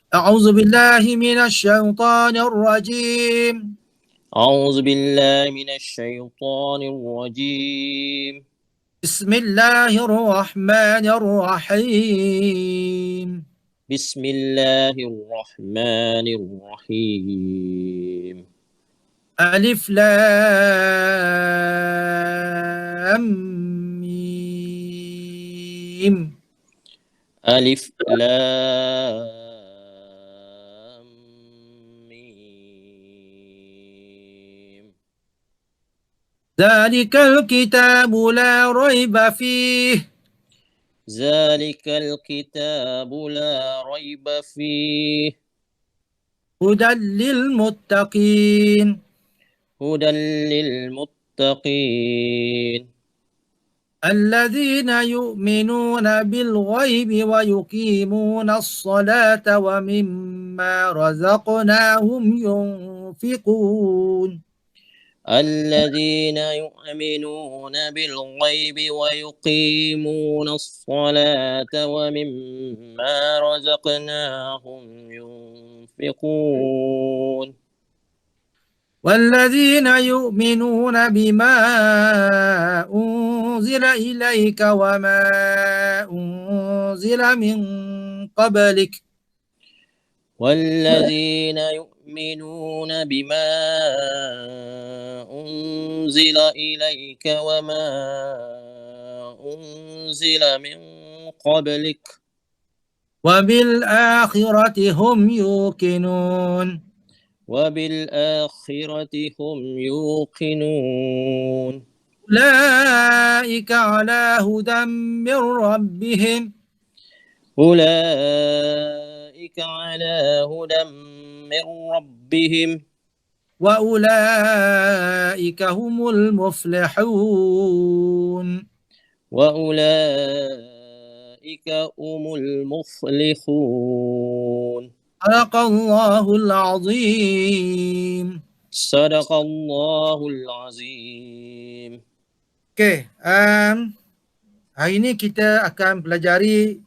أعوذ بالله من الشيطان الرجيم. أعوذ بالله من الشيطان الرجيم. بسم الله الرحمن الرحيم. بسم الله الرحمن الرحيم. ألف لام ميم. ألف لام ميم. ذلك الكتاب لا ريب فيه. ذلك الكتاب لا ريب فيه. هدى للمتقين. هدى للمتقين. الذين يؤمنون بالغيب ويقيمون الصلاة ومما رزقناهم ينفقون. الذين يؤمنون بالغيب ويقيمون الصلاة ومما رزقناهم ينفقون. والذين يؤمنون بما أنزل إليك وما أنزل من قبلك. والذين يؤمنون بما أنزل إليك وما أنزل من قبلك وبالآخرة هم يوقنون. وبالآخرة هم يوقنون. أولئك على هدى من ربهم. أولئك على هدى من ربهم. وأولئك هم المفلحون. وأولئك هم المفلحون. صدق الله العظيم. صدق الله العظيم. Okey, hari ini kita akan pelajari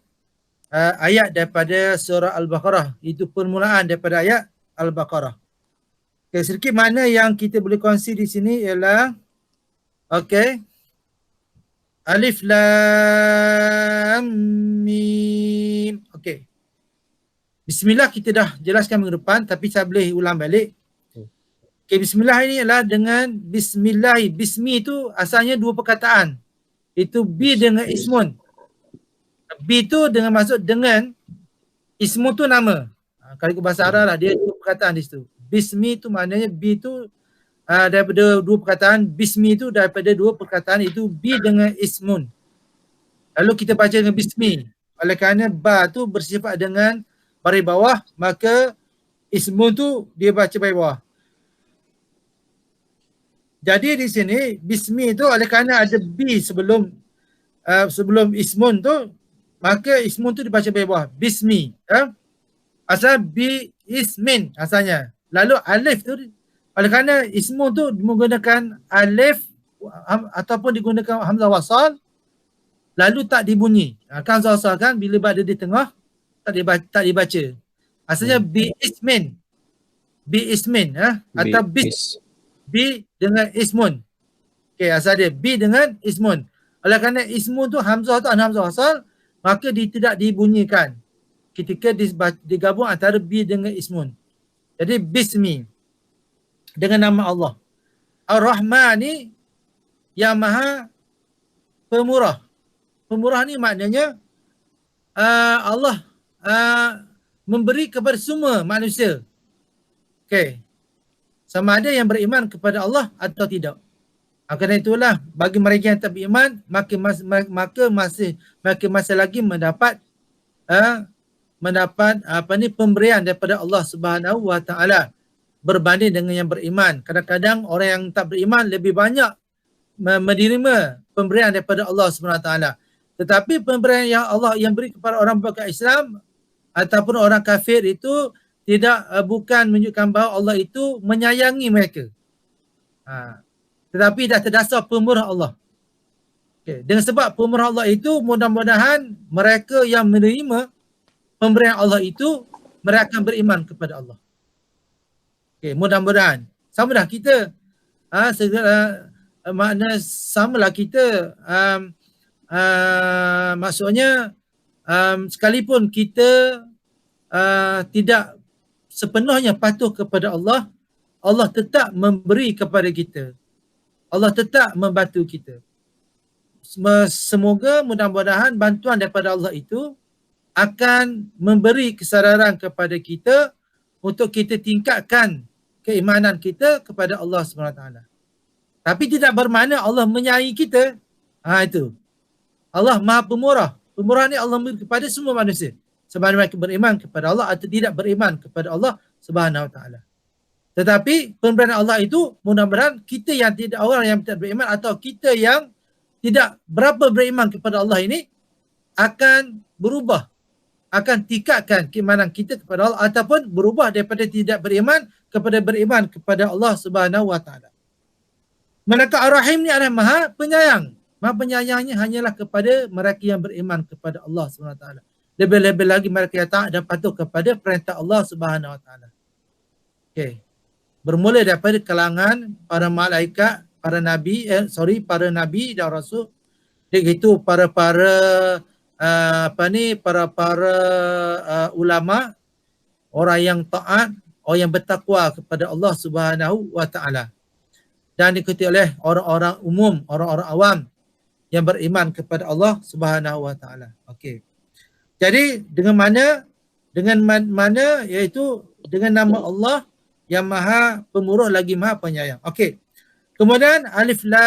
ayat daripada surah Al-Baqarah. Itu permulaan daripada ayat Al-Baqarah. Okay, sedikit mana yang kita boleh kongsi di sini ialah Alif Lam Mim. Okey. Bismillah kita dah jelaskan minggu depan, tapi saya boleh ulang balik. Okay, Bismillah ini adalah dengan Bismillah. Bismi itu asalnya dua perkataan. Itu bi dengan ismun. Bi itu dengan maksud dengan, ismu tu nama. Kalau ikut bahasa Arab lah, dia dua perkataan di situ. Bismi itu maknanya bi itu daripada dua perkataan. Bismi itu daripada dua perkataan, itu bi dengan ismun. Lalu kita baca dengan bismi. Oleh kerana ba tu bersifat dengan baris bawah, maka ismun tu dia baca baris bawah. Jadi di sini bismi tu oleh kerana ada bi sebelum ismun tu, maka ismun tu dibaca baris bawah. Bismi. Asal bi ismin asalnya. Lalu alif tu oleh kerana ismun tu menggunakan alif ataupun digunakan hamzah wasal, lalu tak dibunyi. Kan hamzah wasal kan bila berada di tengah tak dibaca. Asalnya bi ismin. Bi ismin atau bi dengan ismun. Okey, asal dia bi dengan ismun. Oleh kerana ismun tu hamzah tu hamzah wasal, maka tidak dibunyikan ketika digabung antara bi dengan ismun. Jadi bismi dengan nama Allah. Ar-Rahman ni yang maha pemurah. Pemurah ni maknanya Allah memberi kepada semua manusia. Okey. Sama ada yang beriman kepada Allah atau tidak. Kerana itulah bagi mereka yang tak beriman, maka masih lagi mendapat pemberian daripada Allah Subhanahu Wa Taala berbanding dengan yang beriman. Kadang-kadang orang yang tak beriman lebih banyak menerima pemberian daripada Allah Subhanahu Wa Taala. Tetapi pemberian yang Allah yang beri kepada orang bukan Islam ataupun orang kafir itu bukan menunjukkan bahawa Allah itu menyayangi mereka. Tetapi dah terdasar pemurah Allah. Okay. Dengan sebab pemurah Allah itu, mudah-mudahan mereka yang menerima pemberian Allah itu mereka akan beriman kepada Allah. Okay, mudah-mudahan. Sama dah kita. Makna samalah kita. Maksudnya sekalipun kita tidak sepenuhnya patuh kepada Allah, Allah tetap memberi kepada kita. Allah tetap membantu kita. Semoga mudah-mudahan bantuan daripada Allah itu akan memberi kesedaran kepada kita untuk kita tingkatkan keimanan kita kepada Allah SWT. Tapi tidak bermakna Allah menyayangi kita. Itu. Allah Maha Pemurah. Pemurah ni Allah memberi kepada semua manusia. Sama mereka beriman kepada Allah atau tidak beriman kepada Allah Subhanahu Wa Taala. Tetapi pemberian Allah itu mudah-mudahan kita yang tidak, orang yang tidak beriman atau kita yang tidak berapa beriman kepada Allah ini akan berubah, akan tingkatkan keimanan kita kepada Allah ataupun berubah daripada tidak beriman kepada beriman kepada Allah Subhanahu Wa Taala. Manakah Ar-Rahim ni adalah Maha Penyayang. Maha Penyayangnya hanyalah kepada mereka yang beriman kepada Allah Subhanahu Wa Taala. Lebih-lebih lagi mereka yang taat dan patuh kepada perintah Allah Subhanahu Wa Taala. Okey. Bermula daripada kalangan para malaikat, para nabi dan rasul, begitu para ulama, orang yang taat, orang yang bertakwa kepada Allah Subhanahu Wa Taala. Dan diikuti oleh orang-orang umum, orang-orang awam yang beriman kepada Allah Subhanahu Wa Taala. Okey. Jadi dengan mana iaitu dengan nama Allah yang Maha Pemurah lagi Maha Penyayang. Okey. Kemudian Alif Lam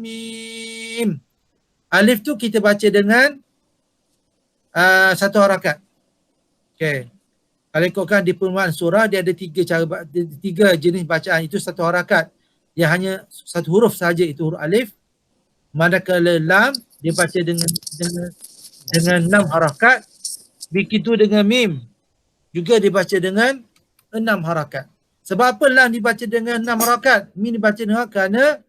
Mim. Alif tu kita baca dengan satu harakat. Okey. Kalau ikutkan di perumahan surah, dia ada tiga jenis bacaan. Itu satu harakat. Yang hanya satu huruf saja, itu huruf alif. Manakala lam dibaca dengan 6 harakat. Begitu dengan mim juga dibaca dengan 6 harakat. Sebab apa lam dibaca dengan 6 harakat? Mim dibaca dengan kerana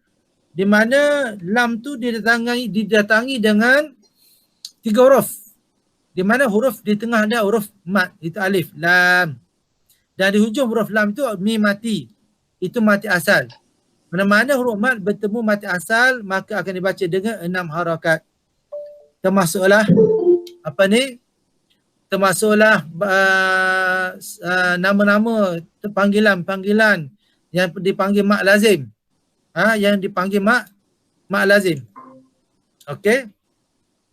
di mana lam tu didatangi dengan 3 huruf. Di mana huruf di tengah ada huruf mat, itu alif, lam. Dan di hujung huruf lam itu mim mati. Itu mati asal. Mana-mana huruf mat bertemu mati asal, maka akan dibaca dengan 6 harakat. Termasuklah termasuklah nama-nama panggilan yang dipanggil mak lazim. Yang dipanggil mak lazim. Okey.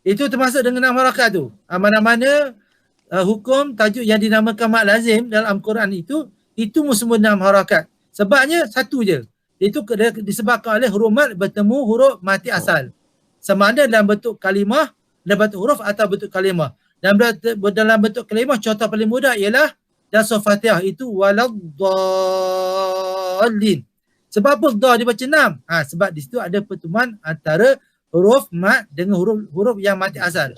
Itu termasuk dengan 6 harakat tu. Mana-mana hukum tajuk yang dinamakan mak lazim dalam Al-Quran itu semua 6 harakat. Sebabnya satu je. Itu disebabkan oleh huruf mat bertemu huruf mati asal. Sama ada dalam bentuk kalimah, dalam bentuk huruf atau bentuk kalimah. Dalam bentuk kalimah, contoh paling mudah ialah dalam surah Fatihah itu waladdallin. Sebab apa dha dibaca 6? Sebab di situ ada pertemuan antara huruf mat dengan huruf yang mati asal.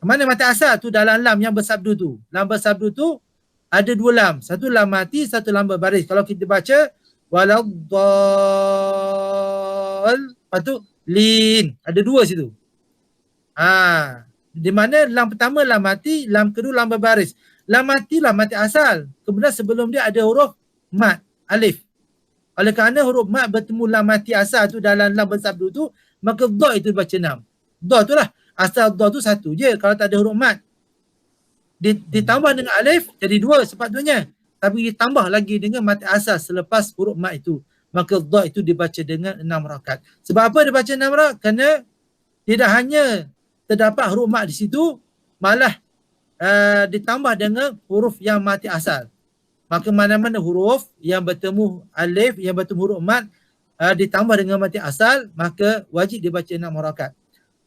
Mana mati asal tu dalam lam yang bersabdu tu. Lam bersabdu tu ada 2 lam. Satu lam mati, satu lam berbaris. Kalau kita baca waladdall, lepas tu lin. Ada 2 situ. Di mana lam pertama lam mati, lam kedua lam berbaris. Lam mati lah mati asal. Kemudian sebelum dia ada huruf mat, alif. Oleh kerana huruf mat bertemu lam mati asal tu dalam lam bersabdu tu, maka dha itu dibaca 6. Dha tu lah. Asal dha tu satu je kalau tak ada huruf mat. Ditambah dengan alif jadi 2 sepatutnya. Tapi ditambah lagi dengan mati asal selepas huruf mat itu. Maka dha itu dibaca dengan 6 rakaat. Sebab apa dibaca 6 rakaat? Kerana tidak hanya terdapat huruf mat di situ, malah ditambah dengan huruf yang mati asal. Maka mana-mana huruf yang bertemu alif, yang bertemu huruf mat, ditambah dengan mati asal, maka wajib dibaca 6 rakaat.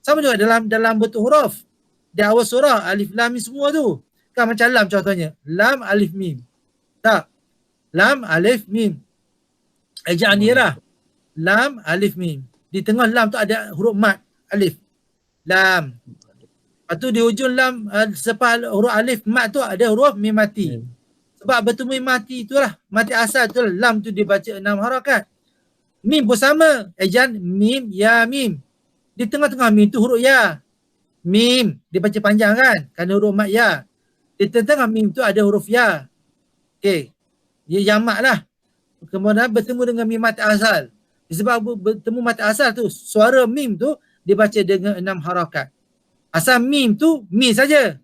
Sama juga dalam bentuk huruf. Di awal surah, alif, lam, mim semua tu. Kan macam lam contohnya. Lam, alif, mim. Tak. Lam, alif, mim. Ejaan nirah. Lam, alif, mim. Di tengah lam tu ada huruf mat, alif. Lam. Lepas tu di hujung lam, selepas huruf alif, mat tu ada huruf mim mati. Sebab bertemu mim mati itulah. Mati asal itulah. Lam tu dibaca 6 harakat. Mim pun sama. Ejaan mim, ya, mim. Di tengah-tengah mim tu huruf ya. Mim. Dia baca panjang kan? Kerana huruf mat ya. Di tengah mim tu ada huruf ya. Okey. Ya jamak lah. Kemudian bertemu dengan mim mati asal. Sebab bertemu mati asal tu, suara mim tu dibaca dengan 6 harakat. Asal mim tu mi saja.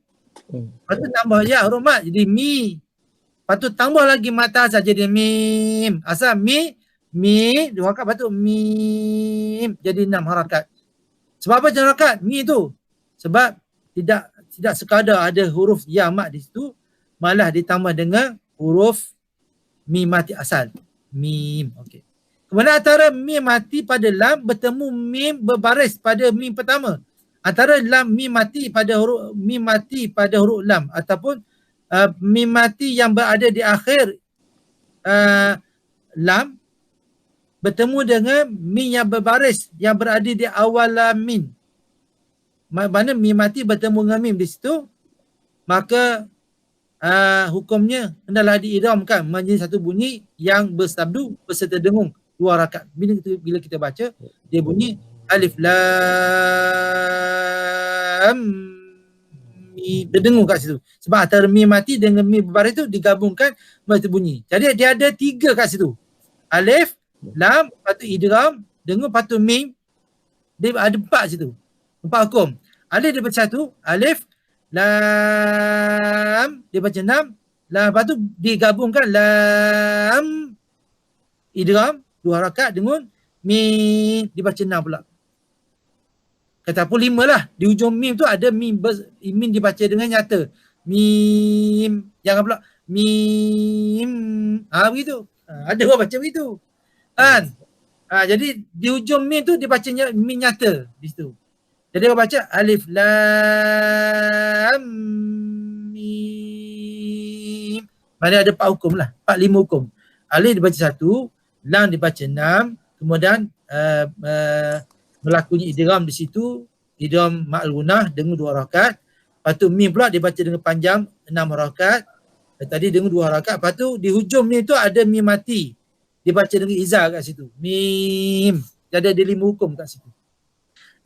Lepas tu tambah ya huruf mat jadi mi. Lepas tu tambah lagi mata asal jadi mim. Asal mi 2 harakat, lepas tu mim jadi 6 harakat. Sebab apa 6 harakat? Mi tu. Sebab tidak sekadar ada huruf ya mat di situ, malah ditambah dengan huruf mim mati asal. Mim. Okey. Kemudian antara mim mati pada lam bertemu mim berbaris pada mim pertama. Antara lam mim mati pada huruf lam ataupun mim mati yang berada di akhir lam bertemu dengan mim yang berbaris yang berada di awal lam mim. Mana mim mati bertemu dengan mim di situ, maka hukumnya hendaklah diidghamkan menjadi satu bunyi yang bersabdu beserta dengung 2 rakaat. Bila kita baca, dia bunyi alif lam mim, dia dengung kat situ. Sebab antara mim mati dengan mim berbaris tu digabungkan menjadi bunyi. Jadi dia ada 3 kat situ. Alif, lam, lepas tu idgham, dengung, lepas tu mim. Dia ada 4 situ. 4 hukum. Alif dia baca 1, alif, lam, dia baca 6, lam, lepas tu digabungkan lam, idgham, 2 rakaat, dengung, mim, dibaca 6 pula. Kata pun 5 lah. Di hujung mim tu ada mim dibaca dengan nyata. Mim. Jangan pula mim. Begitu. Ada orang baca begitu. Kan? Jadi di hujung mim tu dibaca mim nyata di situ. Jadi orang baca alif lam mim. Mana ada 4 hukum lah. 4-5 hukum. Alif dibaca 1, lam dibaca 6, kemudian berlakunya idgham di situ, idgham ma'al gunah dengan 2 rakaat. Lepas tu mim pula dibaca dengan panjang 6 rakaat. Tadi dengan 2 rakaat. Lepas tu di hujung mim tu ada mim mati. Dibaca dengan izah kat situ. Mim. Jadi ada 5 hukum kat situ.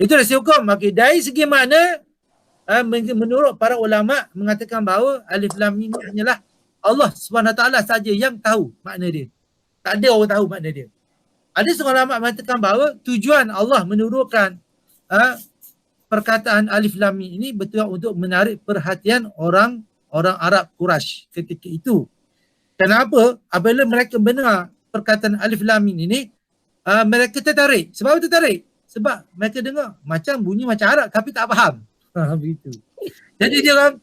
Itu dah hukum. Okay. Dari segi makna, menurut para ulama mengatakan bahawa alif lam mim hanyalah Allah SWT saja yang tahu makna dia. Tak ada orang tahu makna dia. Ada seorang ulama mengatakan bahawa tujuan Allah menurunkan perkataan alif lam mim ini betul untuk menarik perhatian orang Arab Quraisy ketika itu. Kenapa? Apabila mereka mendengar perkataan alif lam mim ini, mereka tertarik. Sebab apa tertarik? Sebab mereka dengar macam bunyi macam Arab tapi tak faham. Begitu. Jadi dia orang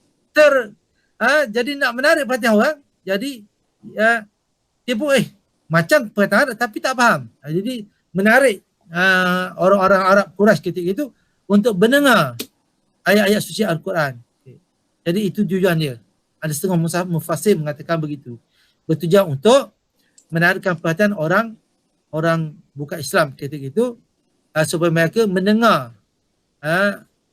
jadi nak menarik perhatian orang, jadi dia pun macam perkataan Arab tapi tak faham. Jadi menarik orang-orang Arab Quraisy ketika itu untuk mendengar ayat-ayat suci Al-Quran. Okay. Jadi itu tujuan dia. Ada setengah mufassir mengatakan begitu. Bertujuan untuk menarikkan perhatian orang bukan Islam ketika itu supaya mereka mendengar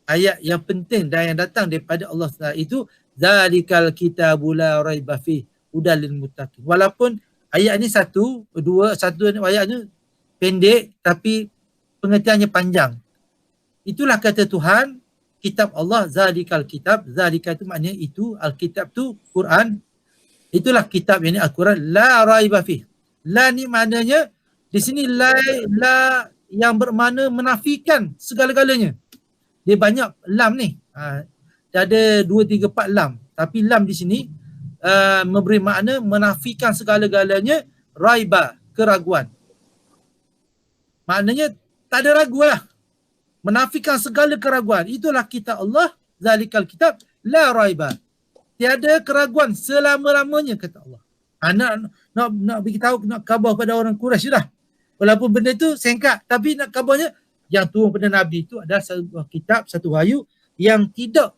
ayat yang penting dan yang datang daripada Allah SWT itu zalikal kitabul la raiba fihi hudal lil muttaqin. Walaupun ayat ni satu ayat ni pendek tapi pengertiannya panjang. Itulah kata Tuhan, kitab Allah, zalikal kitab. Zalika itu maknanya itu, Alkitab tu Quran. Itulah kitab yang ni Al-Quran, la raiba fih. La ni maknanya di sini la yang bermakna menafikan segala-galanya. Dia banyak lam ni. Dia ada 2, 3, 4 lam. Tapi lam di sini memberi makna menafikan segala-galanya, raiba, keraguan. Maknanya tak ada ragu lah. Menafikan segala keraguan. Itulah kitab Allah, zalikal kitab, la raiba. Tiada keraguan selama-lamanya, kata Allah. Nak beritahu, nak khabar pada orang Quraisy dah. Walaupun benda tu singkat, tapi nak khabarnya yang turun pada Nabi itu adalah satu kitab, satu wahyu yang tidak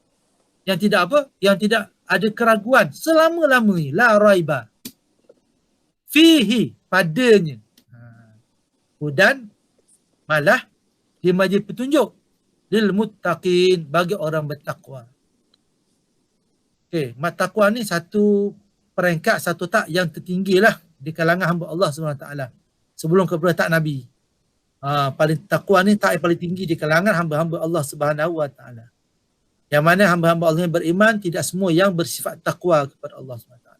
ada keraguan selama-lamanya, la raiba fihi, padanya. Dan malah dia majlis petunjuk lil muttaqin, bagi orang bertakwa. Okey, takwa ni satu peringkat, satu tak yang tertinggi lah di kalangan hamba Allah SWT sebelum kepada tak Nabi. Paling takwa ni tak yang paling tinggi di kalangan hamba-hamba Allah SWT. Yang mana hamba-hamba Allah yang beriman tidak semua yang bersifat takwa kepada Allah SWT.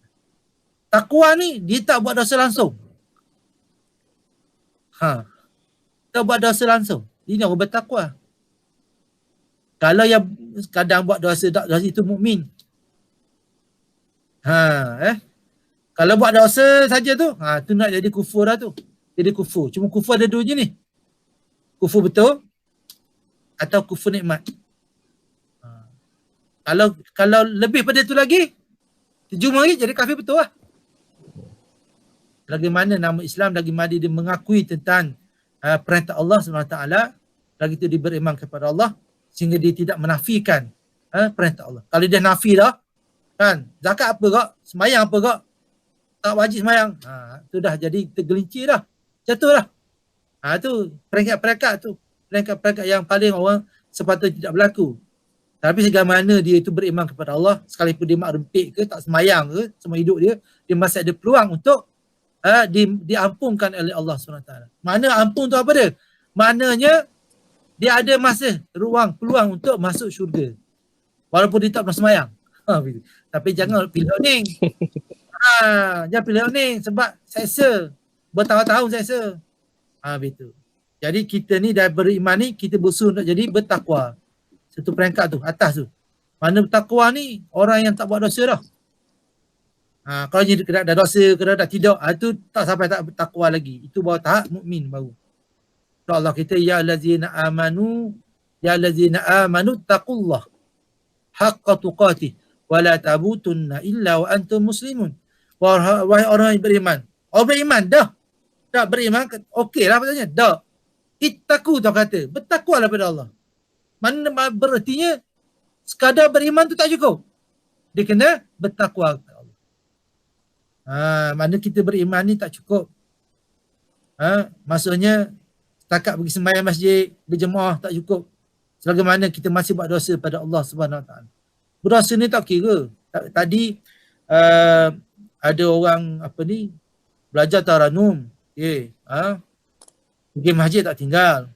Takwa ni dia tak buat dosa langsung. Tak buat dosa langsung. Ini orang bertakwa. Kalau yang kadang buat dosa itu mukmin. Kalau buat dosa saja tu, tu nak jadi kufur dah tu. Jadi kufur. Cuma kufur ada dua jenis. Kufur betul atau kufur nikmat. Kalau lebih pada tu lagi, terjumah lagi jadi kafir betul lah. Lagi mana nama Islam, lagi mana dia mengakui tentang perintah Allah SWT, lagi tu dia beriman kepada Allah sehingga dia tidak menafikan perintah Allah. Kalau dia nafi dah, kan, zakat apa kak? Semayang apa kak? Tak wajib semayang. Tu dah jadi tergelincir dah. Jatuh dah. Tu peringkat-peringkat tu. Peringkat-peringkat yang paling orang sepatutnya tidak berlaku. Tapi segala mana dia itu beriman kepada Allah, sekalipun dia mak rempit ke, tak semayang ke, semua hidup dia masih ada peluang untuk diampunkan oleh Allah SWT. Mana ampun tu apa dia? Maknanya dia ada masa, peluang untuk masuk syurga. Walaupun dia tak pernah semayang. Tapi jangan pilih oning. Jangan pilih oning sebab seksa. Bertahun-tahun seksa. Begitu. Jadi kita ni dah beriman ni, kita berusaha untuk jadi bertakwa. Satu peringkat tu, atas tu. Mana bertakwa ni, orang yang tak buat dosa dah. Kalau dia kena dah dosa, kena dah tidak, itu tak sampai tak bertakwa lagi. Itu baru tahap mukmin baru. Allah kita, ya allazina amanu taqullah haqqa tuqatih wa la tamutunna illa wa antum muslimun. Wahai orang yang beriman. Orang beriman dah. Tak beriman, okey lah maksudnya. Dah. Ittaqu tu kata. Bertakwalah pada Allah. Mana berartinya sekadar beriman tu tak cukup. Dia kena bertakwa kepada Allah. Mana kita beriman ni tak cukup. Maksudnya setakat pergi sembahyang masjid, berjemaah tak cukup. Selagi mana kita masih buat dosa pada Allah SWT. Berdosa ni tak kira. Tadi ada orang belajar taranum. Pergi masjid tak tinggal.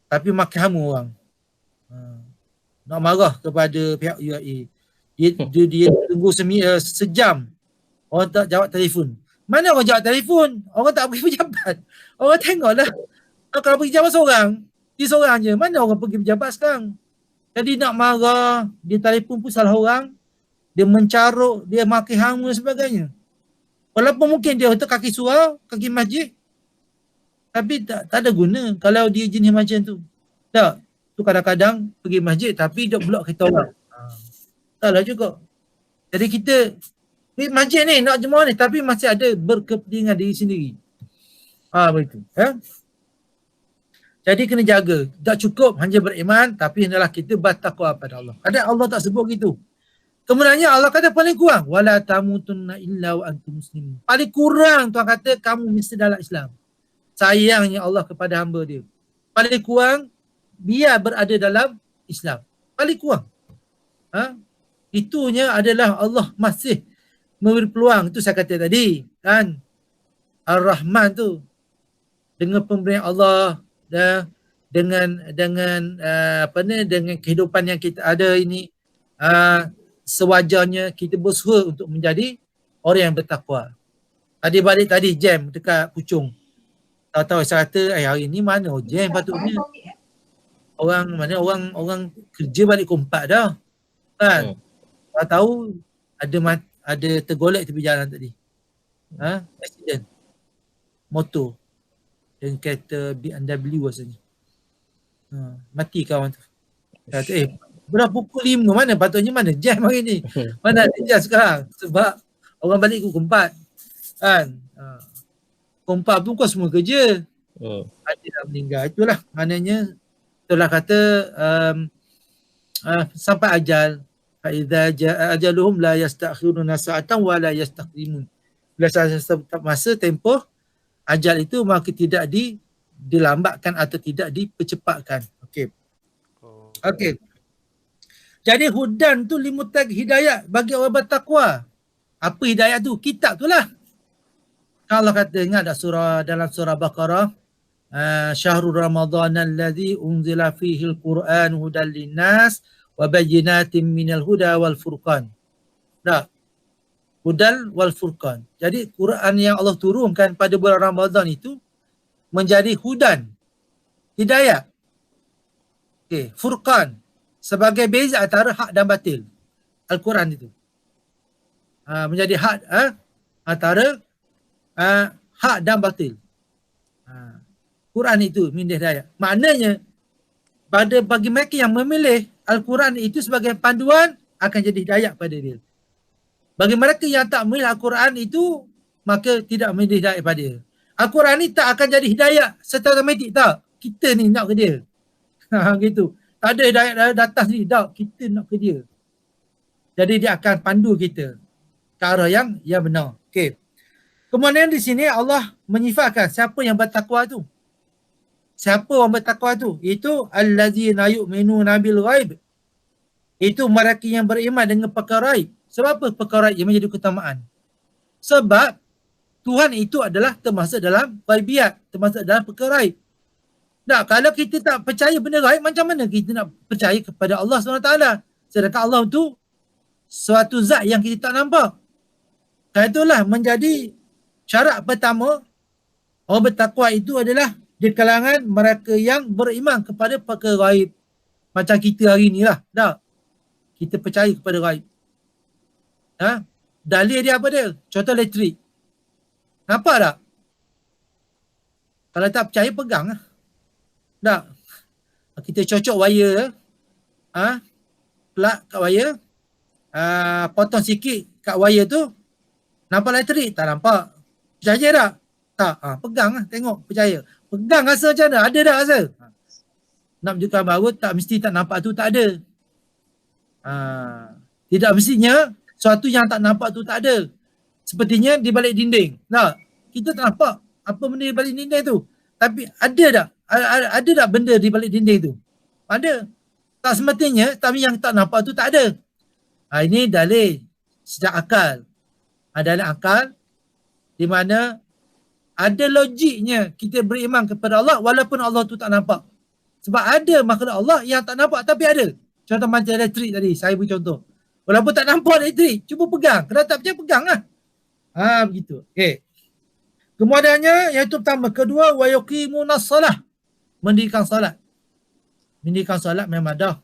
Tapi makan hamu orang. Nak marah kepada pihak UAE. Dia tunggu sejam. Orang tak jawab telefon. Mana orang jawab telefon? Orang tak pergi pejabat. Orang tengoklah. Kalau pergi pejabat seorang, dia seorang je. Mana orang pergi pejabat sekarang? Jadi nak marah, dia telefon pun salah orang. Dia mencaruk, dia maki hamu dan sebagainya. Walaupun mungkin dia untuk kaki surau, kaki masjid. Tapi tak ada guna kalau dia jenis macam tu. Tak. Tu kadang-kadang pergi masjid tapi duk blok kita orang. Taklah juga. Jadi kita pergi masjid ni nak jemaah ni tapi masih ada berkepentingan diri sendiri. Begitu. Jadi kena jaga. Tak cukup hanya beriman tapi hendaklah kita bertakwa pada Allah. Kadang Allah tak sebut gitu. Kemudiannya Allah kata paling kurang wala tamutunna illa wa antum muslimun. Paling kurang Tuhan kata kamu mesti dalam Islam. Sayangnya Allah kepada hamba dia. Paling kurang biar berada dalam Islam. Paling kurang. Itunya adalah Allah masih memberi peluang. Itu saya kata tadi. Kan? Ar-Rahman tu. Dengan pemberian Allah. Dengan kehidupan yang kita ada ini. Sewajarnya kita berusaha untuk menjadi orang yang bertakwa. Tadi balik tadi jam dekat Puchong. Tahu-tahu saya kata hari ni mana jam patutnya. Orang kerja balik kompak dah. Kan? Tahu ada tergolek tepi jalan tadi. Accident. Motor. Dan kereta BMW rasanya. Mati kawan tu. Kata berapa pukul 5 mana patutnya mana jam hari ni. Mana ada jam sekarang. Sebab orang balik pukul 4. Kan? Kompak pun kau semua kerja. Ada nak meninggal. Itulah maknanya. Itulah kata sampai ajal. Fa'idha ja'a ajaluhum la yastakhiruna sa'atan wa la yastaqdimun. Bila masa tempoh ajal itu maka tidak dilambatkan atau tidak dipercepatkan. Okey. Okey. Jadi hudan tu limutag hidayah bagi orang bertakwa. Apa hidayah tu? Kitab tu lah. Allah kata ingat tak dalam surah Baqarah, syahrul ramadhan alladhi unzila fihi al-Quran hudan linnas wa bayyinatin minal huda wal furqan. Dah. Hudal wal furqan. Jadi Quran yang Allah turunkan pada bulan Ramadan itu menjadi hudan, hidayah. Okey, furqan sebagai beza antara hak dan batil. Al-Quran itu. Menjadi hak antara hak dan batil. Quran itu min hidayah. Maknanya bagi mereka yang memilih Al-Quran itu sebagai panduan akan jadi hidayah pada dia. Bagi mereka yang tak memilih Al-Quran itu maka tidak memilih hidayah pada dia. Al-Quran ni tak akan jadi hidayah secara automatik, tak. Kita ni nak ke dia. Gitu. Tak ada hidayah datang sendiri, tak. Kita nak ke dia. Jadi dia akan pandu kita ke arah yang benar. Okey. Kemudian di sini Allah menyifatkan siapa yang bertakwa tu. Siapa orang bertakwa tu? Itu allazina yu'minuna bil ghaib. Itu mereka yang beriman dengan perkara gaib. Sebab apa perkara gaib yang menjadi keutamaan? Sebab Tuhan itu adalah termasuk dalam ghaibiyat, termasuk dalam perkara gaib. Nah, kalau kita tak percaya benda gaib, macam mana kita nak percaya kepada Allah SWT? Sedangkan Allah tu suatu zat yang kita tak nampak. Dan itulah menjadi syarat pertama orang bertakwa itu adalah di kalangan mereka yang beriman kepada perkara gaib. Macam kita hari ni lah. Tak? Kita percaya kepada gaib. Dalil dia apa dia? Contoh elektrik. Nampak tak? Kalau tak percaya, pegang lah. Tak? Kita cocok wire. Plug kat wire. Potong sikit kat wire tu. Nampak elektrik? Tak nampak. Percaya tak? Tak. Pegang lah. Tengok. Percaya. Pegang rasa macam mana? Ada tak rasa? Nak menunjukkan bahawa tak mesti tak nampak tu tak ada. Tidak mestinya sesuatu yang tak nampak tu tak ada. Sepertinya di balik dinding. Tak? Kita tak nampak apa benda di balik dinding tu. Tapi ada tak? Ada tak benda di balik dinding tu? Ada. Tak semestinya tapi yang tak nampak tu tak ada. Ini dalil sejak akal. Dalil akal di mana ada logiknya kita beriman kepada Allah walaupun Allah tu tak nampak. Sebab ada makhluk Allah yang tak nampak tapi ada. Contoh macam elektrik tadi, saya beri contoh. Walaupun tak nampak elektrik, cuba pegang. Kalau tak percaya, pegang lah. Begitu. Okay. Kemudiannya, yang itu pertama. Kedua, wa yuqimunas salah. Mendirikan salat. Mendirikan salat memang dah.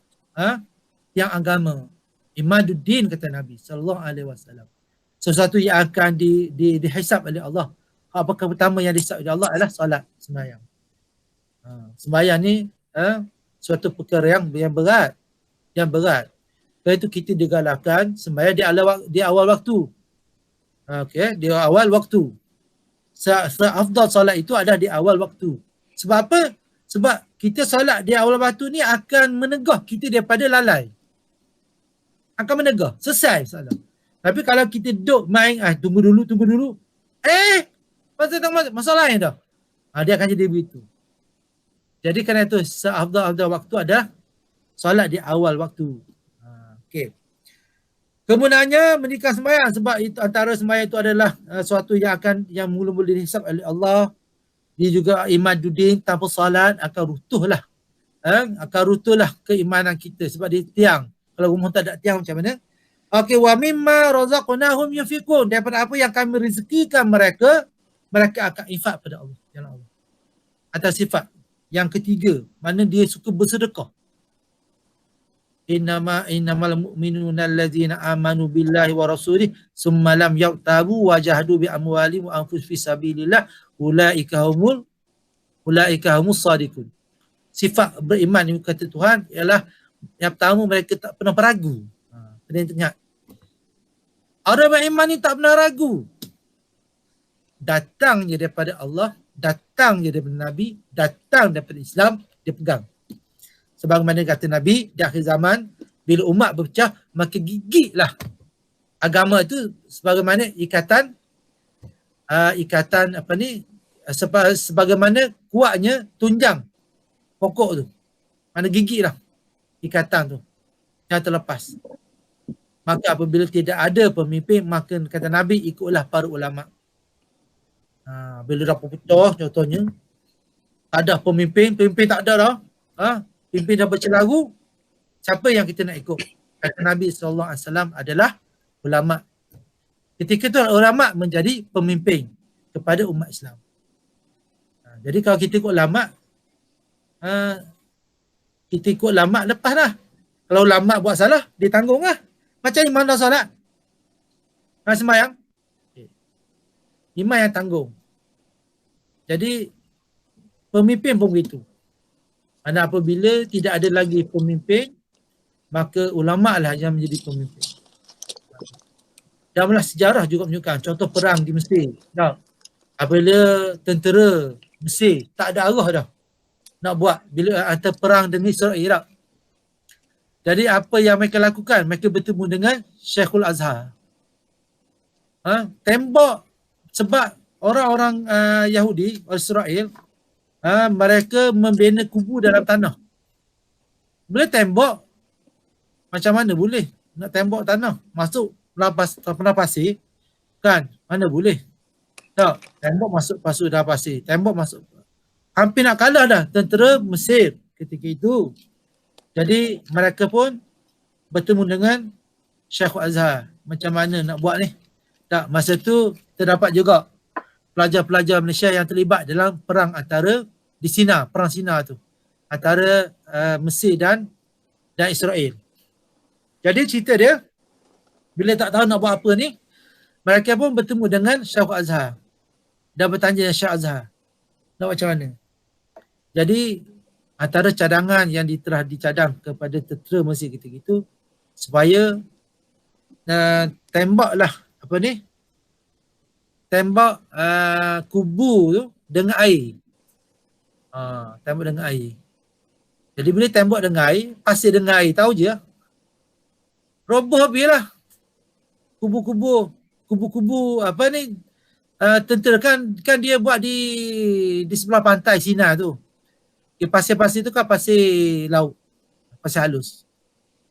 Yang agama. Imaduddin kata Nabi SAW. Sesuatu yang akan dihisab oleh Allah. Apakah pertama yang dihisab oleh Allah adalah salat, sembahyang. Sembahyang ni suatu perkara yang berat. Yang berat. Sebab itu kita digalakkan sembahyang di awal waktu. Okey, di awal waktu. Seafdal solat itu ada di awal waktu. Sebab apa? Sebab kita solat di awal waktu ni akan menegah kita daripada lalai. Akan menegah. Selesai solat. Tapi kalau kita duduk main, tunggu dulu. Masalah lain dah. Dia akan jadi begitu. Jadi kerana itu seafdal waktu adalah solat di awal waktu. Okey. Kemudiannya mendirikan sembahyang sebab itu antara sembahyang itu adalah suatu yang mula-mula dihisab oleh Allah. Dia juga imaduddin tanpa salat akan runtuhlah. Akan runtuhlah keimanan kita sebab dia tiang. Kalau rumah tak ada tiang macam mana? Okey, wa mimma razaqnahum yunfiqun. Daripada apa yang kami rezekikan mereka akan infak pada Allah. Jalan Allah. Atas sifat yang ketiga, mana dia suka bersedekah. Innamal mu'minuna allazina amanu billahi wa rasulih summa lam yartabu wa jahadu bi amwalihim wa anfusihim fi sabilillah ulaika humus shadiqun. Sifat beriman yang kata Tuhan ialah yang pertama mereka tak pernah ragu. Kena ingat. Orang beriman ni tak pernah ragu. Datang je daripada Allah, datang je daripada Nabi, datang daripada Islam, dia pegang. Sebagaimana kata Nabi, di akhir zaman, bila umat berpecah, maka gigitlah agama itu sebagaimana ikatan sebagaimana kuatnya tunjang pokok tu. Mana gigitlah ikatan tu. Yang terlepas. Maka apabila tidak ada pemimpin, maka kata Nabi, ikutlah para ulama'. Bila dah pecah contohnya, tak ada pemimpin tak ada dah. Pimpin dah bercelaru, Siapa yang kita nak ikut? Kata Nabi SAW adalah ulama. Ketika itu ulama menjadi pemimpin kepada umat Islam. Jadi kalau kita ikut ulama, kita ikut ulama lepas lah. Kalau ulama buat salah, dia tanggung lah. Macam imam dah solat. Sembahyang. Imam yang tanggung. Jadi pemimpin pun begitu. Mana apabila tidak ada lagi pemimpin, maka ulama lah yang menjadi pemimpin. Dalam sejarah juga menunjukkan contoh perang di Mesir. Apabila tentera Mesir tak ada arah dah nak buat bila antara perang dengan Israel Iraq. Jadi apa yang mereka lakukan? Mereka bertemu dengan Syekhul Azhar. Tembak sebab orang-orang Yahudi, Israel, mereka membina kubu dalam tanah. Boleh tembak, macam mana boleh nak tembak tanah? Masuk dalam pasir, kan? Mana boleh? Tak, tembak masuk dalam pasir. Tembak masuk. Hampir nak kalah dah tentera Mesir ketika itu. Jadi mereka pun bertemu dengan Syekhul Azhar. Macam mana nak buat ni? Tak, masa tu terdapat juga pelajar-pelajar Malaysia yang terlibat dalam perang antara di Sina, perang Sina tu. Antara Mesir dan Israel. Jadi cerita dia, bila tak tahu nak buat apa ni, mereka pun bertemu dengan Syekhul Azhar dan bertanya Syekh Azhar, nak macam mana? Jadi antara cadangan yang telah dicadang kepada tentera Mesir ketika itu, supaya tembaklah tembak kubu tu dengan air. Tembak dengan air. Jadi bila tembak dengan air, pasir dengan air, tahu je, roboh habislah. Kubu-kubu tentera kan dia buat di sebelah pantai Sina tu. Pasir-pasir tu kan pasir laut, pasir halus.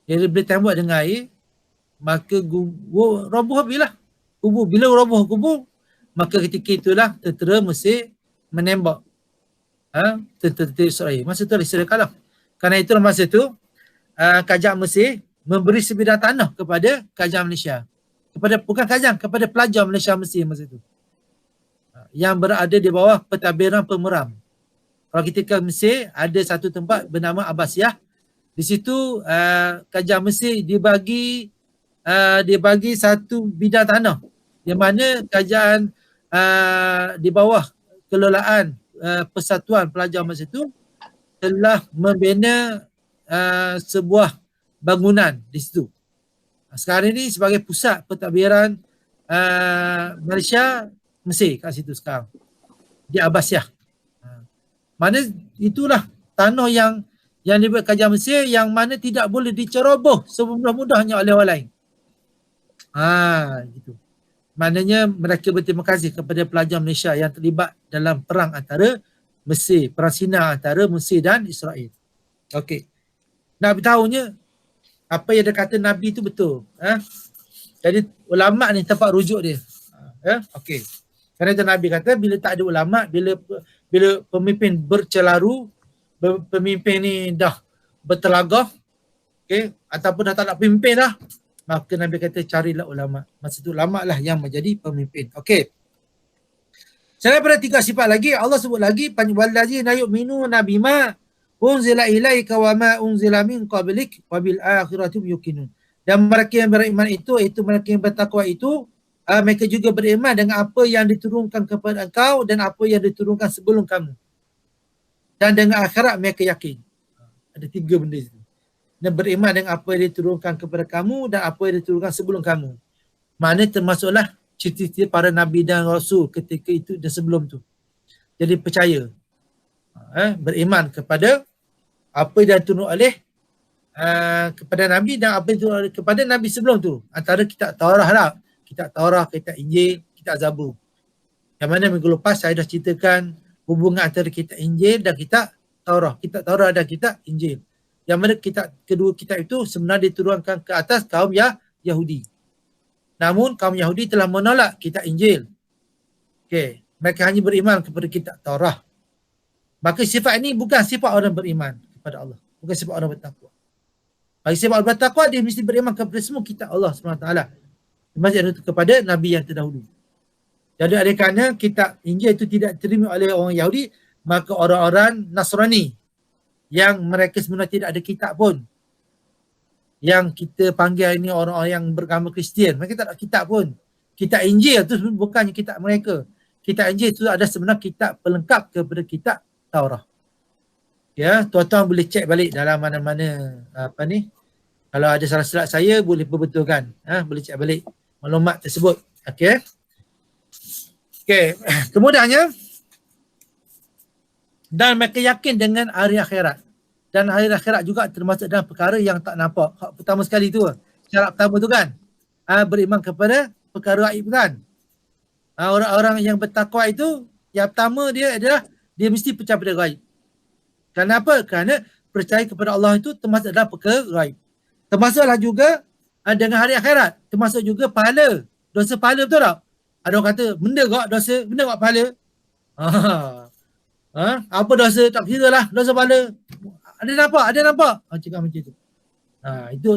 Jadi bila tembak dengan air, maka roboh habislah kubu. Bila roboh kubu, maka ketika itulah tentera Mesir menembak tentera Israel. Masa tu Israel kalah. Kerana itulah masa tu kerajaan Mesir memberi sebidang tanah kepada kerajaan Malaysia. Kepada pelajar Malaysia Mesir masa tu. Yang berada di bawah pentadbiran pemeram. Kalau kita ke Mesir, ada satu tempat bernama Abbasiyah. Di situ kerajaan Mesir dibagi satu bidang tanah. Yang mana kerajaan di bawah kelolaan Persatuan Pelajar masa itu telah membina sebuah bangunan di situ. Sekarang ini sebagai pusat pentadbiran Malaysia Mesir kat situ sekarang. Di Abbasiyah. Mana itulah tanah yang dibuat kerajaan Mesir yang mana tidak boleh diceroboh semudah-mudahnya oleh orang lain. Gitu. Maknanya mereka berterima kasih kepada pelajar Malaysia yang terlibat dalam perang antara Mesir, perang Sina antara Mesir dan Israel. Okey. Nak beritahunya apa yang dia kata Nabi itu betul. Jadi ulama ni tempat rujuk dia. Okey. Kerana itu Nabi kata bila tak ada ulama, bila pemimpin bercelaru, pemimpin ni dah bertelagah, okey, ataupun dah tak nak pimpin dah, maka Nabi kata carilah ulama. Masa tu ulama lah yang menjadi pemimpin. Okey. Selain pada 3 sifat lagi, Allah sebut lagi wallazina yu'minuna bima unzila ilaika wa ma unzila min qablik wa bil akhirati yuqinun. Dan mereka yang beriman itu mereka yang bertakwa itu, mereka juga beriman dengan apa yang diturunkan kepada engkau dan apa yang diturunkan sebelum kamu. Dan dengan akhirat mereka yakin. Ada 3 benda itu. Dan beriman dengan apa yang diturunkan kepada kamu dan apa yang diturunkan sebelum kamu. Maknanya termasuklah ciri-ciri para Nabi dan Rasul ketika itu dan sebelum tu. Jadi percaya. Beriman kepada apa yang diturunkan oleh kepada Nabi dan apa yang diturunkan kepada Nabi sebelum tu. Antara kitab Taurah lah. Kitab Taurah, kitab Injil, kitab Zabur. Yang mana minggu lepas saya dah ceritakan hubungan antara kitab Injil dan kitab Taurah. Kitab Taurah dan kitab Injil. Yang mana kedua kitab itu sebenarnya diturunkan ke atas kaum Yahudi. Namun kaum Yahudi telah menolak kitab Injil. Okey, mereka hanya beriman kepada kitab Taurah. Maka sifat ini bukan sifat orang beriman kepada Allah. Bukan sifat orang bertakwa. Bagi siapa orang bertakwa, dia mesti beriman kepada semua kitab Allah SWT. Termasuk kepada Nabi yang terdahulu. Jadi oleh kerana kitab Injil itu tidak diterima oleh orang Yahudi, maka orang-orang Nasrani yang mereka sebenarnya tidak ada kitab pun, yang kita panggil ini orang-orang yang beragama Kristian, mereka tak ada kitab pun. Kitab Injil itu bukannya kitab mereka. Kitab Injil itu ada sebenarnya kitab pelengkap kepada kitab Taurat. Ya, tuan-tuan boleh cek balik dalam mana-mana kalau ada salah silap saya boleh perbetulkan. Boleh cek balik maklumat tersebut. Okey. Okey, kemudiannya dan mereka yakin dengan hari akhirat. Dan hari akhirat juga termasuk dalam perkara yang tak nampak. Hak pertama sekali tu, syarat pertama tu kan. Beriman kepada perkara gaib kan. Orang-orang yang bertakwa itu, yang pertama dia adalah dia mesti percaya pada gaib. Kenapa? Kerana percaya kepada Allah itu termasuk dalam perkara gaib. Termasuklah juga dengan hari akhirat. Termasuk juga pahala. Dosa pahala, betul tak? Ada orang kata, benda kok dosa, benda kok pahala. Apa dosa? Tak kira lah, dosa pahala. Ada nampak? Cakap macam tu. Itu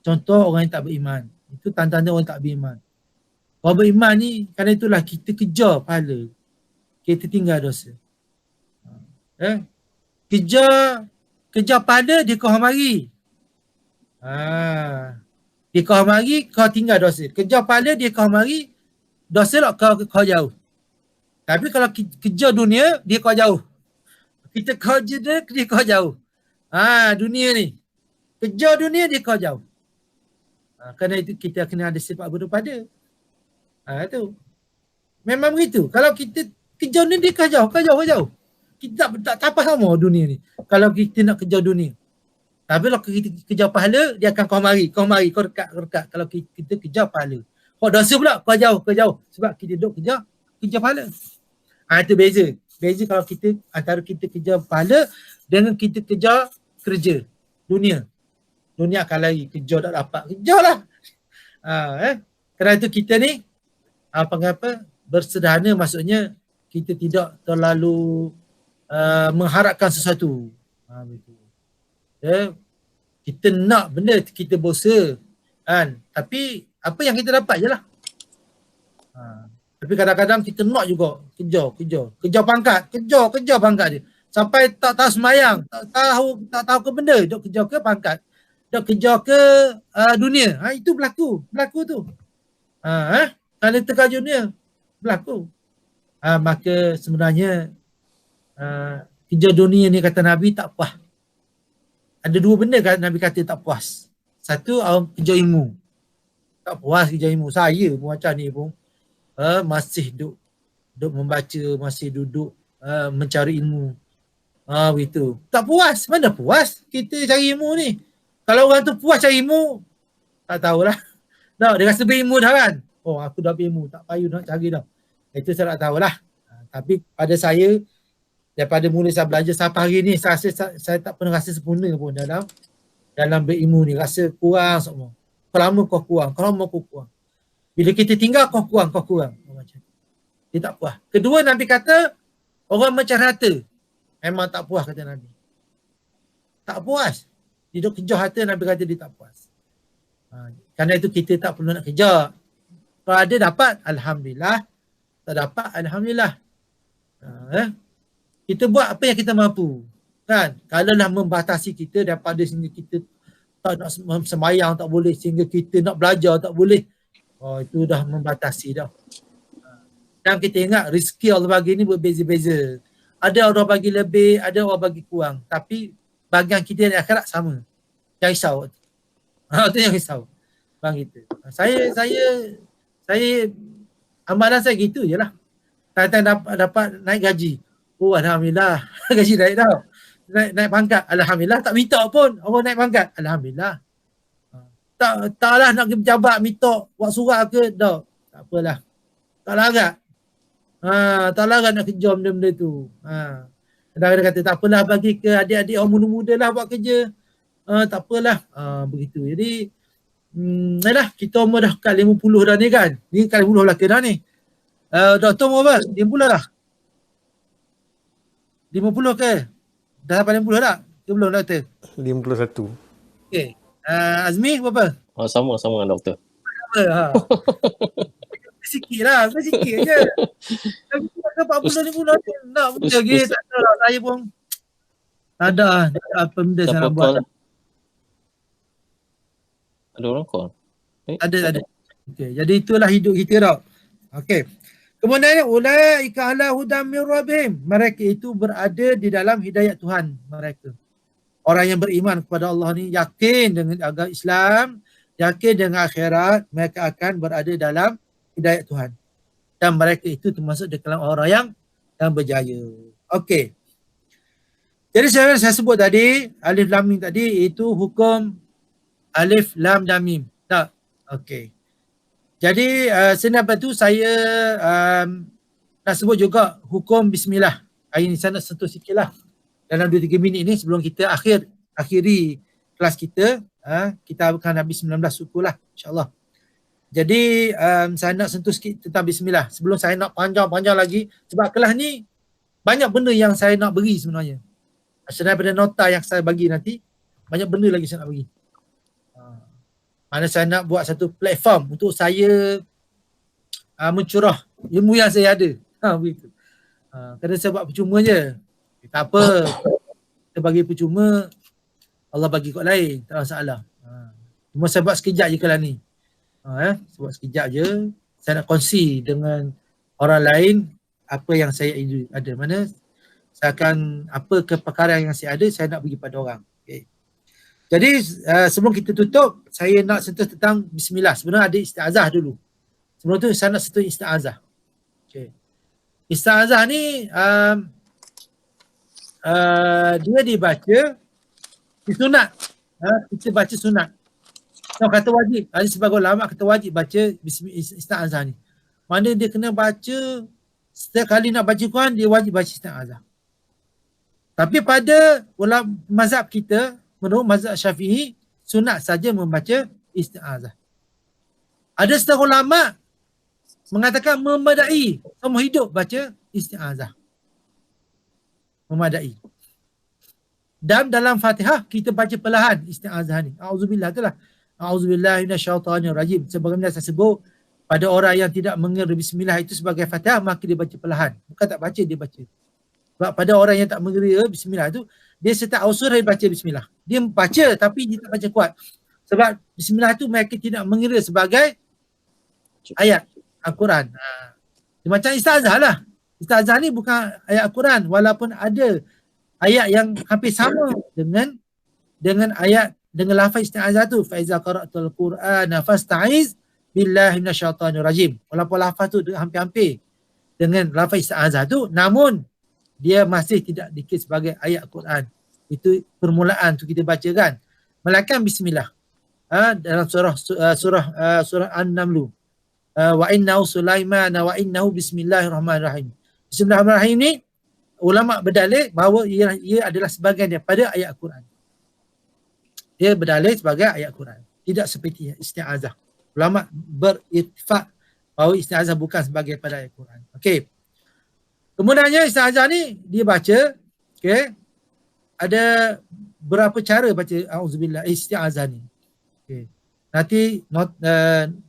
contoh orang yang tak beriman. Itu tanda-tanda orang tak beriman. Orang beriman ni, kerana itulah kita kejar pahala. Kita tinggal dosa. Kejar pahala, dia kau mari. Dia kau mari, kau tinggal dosa. Kejar pahala, dia kau mari, dosa lah kau jauh. Tapi kalau kejar dunia, dia kau jauh. Kita kerja dia kau jauh. Dunia ni. Kejar dunia, dia kau jauh. Kerana itu kita kena ada sifat berpada. Itu. Memang begitu. Kalau kita kejar dunia, dia kau jauh. Kita tak apa sama dunia ni. Kalau kita nak kejar dunia. Tapi kalau kita kejar pahala, dia akan kau mari, kau dekat. Kalau kita kejar pahala. Kau dosa pula, kau jauh. Sebab kita duduk kejar pahala. Itu beza. Beza kalau kita, antara kita kejar pahala dengan kita kejar kerja. Dunia akan lari, kejar tak dapat. Kejar lah. Kerana itu kita ni, bersederhana, maksudnya kita tidak terlalu mengharapkan sesuatu. Betul. Kita nak benda, kita berusaha kan, tapi apa yang kita dapat je lah. Tapi kadang-kadang kita nak juga kejar pangkat, kejar pangkat dia sampai tak tahu semayang, tak tahu ke benda, dok kejar ke pangkat, dok kejar ke dunia. Itu berlaku tu. Kalau tekan dunia berlaku. Maka sebenarnya kejar dunia ni, kata Nabi, tak puas. Ada dua benda Nabi kata tak puas. Satu, kejar ilmu. Tak puas kejar ilmu. Saya pun macam ni pun masih duduk membaca, masih duduk mencari ilmu. Begitu. Tak puas. Mana puas kita cari ilmu ni? Kalau orang tu puas cari ilmu, tak tahulah. Dia rasa berilmu dah kan. Aku dah berilmu, tak payah nak cari dah. Itu saya tak tahulah. Tapi pada saya, daripada mula saya belajar sampai hari ni, saya tak pernah rasa sempurna pun dalam berilmu ni. Rasa kurang semua. Kalau lama kau kurang. Bila kita tinggal, kau kurang. Macam dia tak puas. Kedua, Nabi kata, orang macam harta. Memang tak puas, kata Nabi. Tak puas. Dia duduk kejar harta, Nabi kata dia tak puas. Kerana itu kita tak perlu nak kejar. Kalau ada dapat, Alhamdulillah. Tak dapat, Alhamdulillah. Kita buat apa yang kita mampu. Kan? Kalaulah membatasi kita daripada sehingga kita tak nak semayang tak boleh, sehingga kita nak belajar tak boleh. Itu dah membatasi dah. Dan kita ingat rezeki Allah bagi ni berbeza-beza. Ada orang bagi lebih, ada orang bagi kurang. Tapi bagian kita di akhirat sama. Jangan risau. Itu yang risau. Bang kita. Saya amalan saya gitu je lah. Kadang-kadang dapat naik gaji. Alhamdulillah. Gaji naik dah. Naik pangkat. Alhamdulillah. Tak minta pun orang naik pangkat. Alhamdulillah. Taklah nak pergi pejabat minta buat surat ke. Tak apalah. Tak larat. Tak larat nak kejar benda-benda tu. Kadang-kadang kata tak apalah, bagi ke adik-adik orang muda-muda lah buat kerja. Tak apalah. Begitu. Jadi yalah, kita umur dah kat 50 dah ni kan. Ni kat 50 lah ke dah ni. Doktor umur apa? 50 dah. 50 ke? Dah sampai 50 tak? Ke belum doktor? 51. Okay. Azmi berapa? Oh, sama dengan doktor. Ha. Sikit lah, sikit je. Tapi tak 40 ni pula nak benda lagi, tak ada lah. Saya pun tak ada lah. Tak ada apa benda saya Siapa nak buat. call? Ada orang call? Ada. Okay. Jadi itulah hidup kita tau. Okay. Kemudian ulaika ala hudam min rabbihim. Mereka itu berada di dalam hidayat Tuhan mereka. Orang yang beriman kepada Allah ni yakin dengan agama Islam, yakin dengan akhirat, mereka akan berada dalam hidayat Tuhan. Dan mereka itu termasuk di kalangan orang yang berjaya. Okey. Jadi saya sebut tadi, alif lam mim tadi itu hukum alif lam dan mim. Tak? Okey. Jadi selepas tu saya nak sebut juga hukum bismillah. Hari ni saya nak sentuh sikit lah. Dalam 2-3 minit ni sebelum kita akhiri kelas kita. Kita akan habis 19 suku lah insyaAllah. Jadi saya nak sentuh sikit tentang bismillah. Sebelum saya nak panjang-panjang lagi. Sebab kelas ni banyak benda yang saya nak beri sebenarnya. Selain daripada nota yang saya bagi nanti, banyak benda lagi saya nak bagi. Mana saya nak buat satu platform untuk saya mencurah ilmu yang saya ada. Begitu. Kerana saya buat percuma je. Tak apa. Kita bagi percuma, Allah bagi kot lain. Tak ada masalah. Cuma saya buat sekejap je kelas ni. Saya buat sekejap je. Saya nak kongsi dengan orang lain apa yang saya ada. Mana saya akan, apa kepakaran yang saya ada, saya nak bagi pada orang. Okay. Jadi sebelum kita tutup, saya nak sentuh tentang bismillah. Sebenarnya ada isti'azah dulu. Sebelum tu saya nak sentuh isti'azah. Okay. Isti'azah ni dia dibaca di sunat. Kita baca sunat. Kata wajib. Ada sebagai ulama kata wajib baca isti'azah ni. Mana dia kena baca setiap kali nak baca Quran, dia wajib baca isti'azah. Tapi pada ulama mazhab kita, menurut mazhab Syafi'i, sunat saja membaca isti'azah. Ada setengah ulama mengatakan memadai semua hidup baca isti'azah. Memadai. Dan dalam Fatihah kita baca perlahan isti'azah ni. A'udzubillah itulah. A'udzubillahi minasyaitanirrajim. Sebagaimana saya sebut, pada orang yang tidak mengira bismillah itu sebagai Fatihah, maka dia baca perlahan. Bukan tak baca, dia baca. Sebab pada orang yang tak mengira bismillah tu, dia setiap ausur dia baca bismillah. Dia baca tapi dia tak baca kuat. Sebab bismillah tu mereka tidak mengira sebagai ayat Al-Quran. Macam isti'azah lah. Isti'azah ni bukan ayat Al-Quran, walaupun ada ayat yang hampir sama dengan ayat, dengan lafaz isti'azah tu. Fa iza qara'tul Qur'ana fasta'iz billahi minasyaitanir rajim. Walaupun lafaz tu hampir-hampir dengan lafaz isti'azah tu, namun dia masih tidak dikira sebagai ayat Quran. Itu permulaan tu kita baca kan. Melainkan bismillah. Dalam surah An-Naml. Wa innahu Sulaiman wa innahu bismillahirrahmanirrahim. Bismillahirrahmanirrahim ni ulama berdalil bahawa ia adalah sebahagian daripada ayat Quran. Dia berdalil sebagai ayat Quran. Tidak seperti isti'azah. Ulama berittifaq bahawa isti'azah bukan sebagai pada ayat Quran. Okey. Kemudiannya isti'azah ni dia baca, okey. Ada berapa cara baca auzubillah isti'azah ni. Okey. Nanti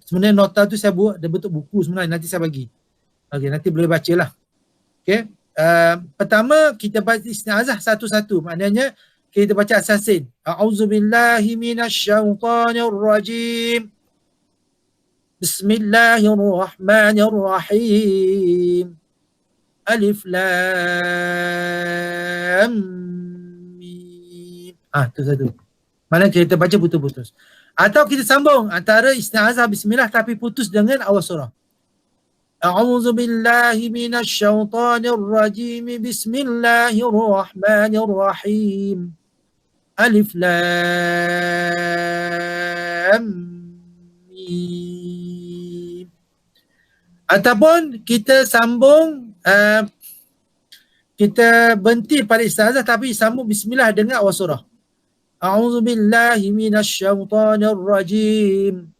sebenarnya nota tu saya buat dalam bentuk buku sebenarnya, nanti saya bagi. Okey, nanti boleh bacalah. Okey. Pertama kita baca isti'azah satu-satu. Maknanya kita baca asasin. A'udzubillahi minasyaitanirrajim. Bismillahirrahmanirrahim. Alif lam mim. Tu satu. Mana kita baca putus-putus. Atau kita sambung antara isti'azah bismillah tapi putus dengan awal surah. A'udzubillahi minasyaitanirrajim. Bismillahirrahmanirrahim. Alif lam mim. Ataupun kita sambung, kita berhenti pada isti'azah tapi sambung bismillah dengan awal surah. A'udzubillahi minasyaitanirrajim.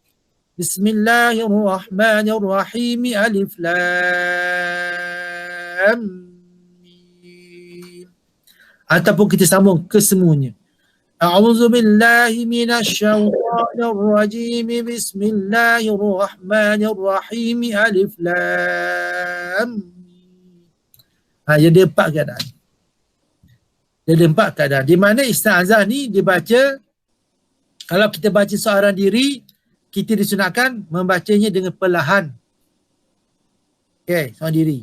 Bismillahirrahmanirrahim. Alif lam mim. Ataupun kita sambung kesemuanya. A'udzu billahi minasy syaithanir rajim. Bismillahirrahmanirrahim. Alif lam. Jadi 4 keadaan. Dia ada 4 keadaan. Di mana isti'azah ni dibaca, kalau kita baca seorang diri, kita disunatkan membacanya dengan perlahan. Okey, seorang diri.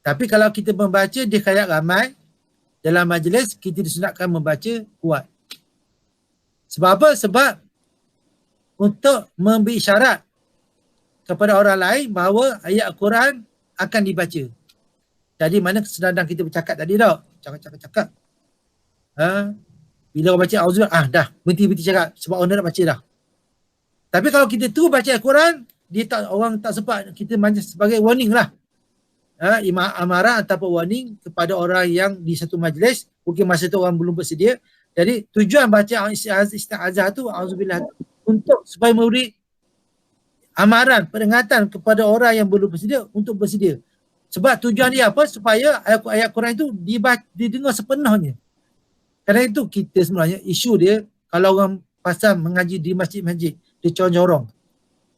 Tapi kalau kita membaca di khayat ramai, dalam majlis, kita disunatkan membaca kuat. Sebab apa? Sebab untuk memberi isyarat kepada orang lain bahawa ayat Al-Quran akan dibaca. Jadi mana sedang kita bercakap tadi dah. Cakap. Bila orang baca auzubillah, dah berhenti cakap sebab orang nak baca dah. Tapi kalau kita tu baca Al-Quran, orang tak sempat, kita macam sebagai warning lah. Amarah ataupun warning kepada orang yang di satu majlis, mungkin masa tu orang belum bersedia. Jadi tujuan baca isti'azah tu auzubillah untuk supaya memberi amaran, peringatan kepada orang yang belum bersedia untuk bersedia. Sebab tujuan dia apa? Supaya ayat Quran itu didengar sepenuhnya. Kerana itu kita sebenarnya isu dia, kalau orang pasal mengaji di masjid-masjid, dia corong-corong.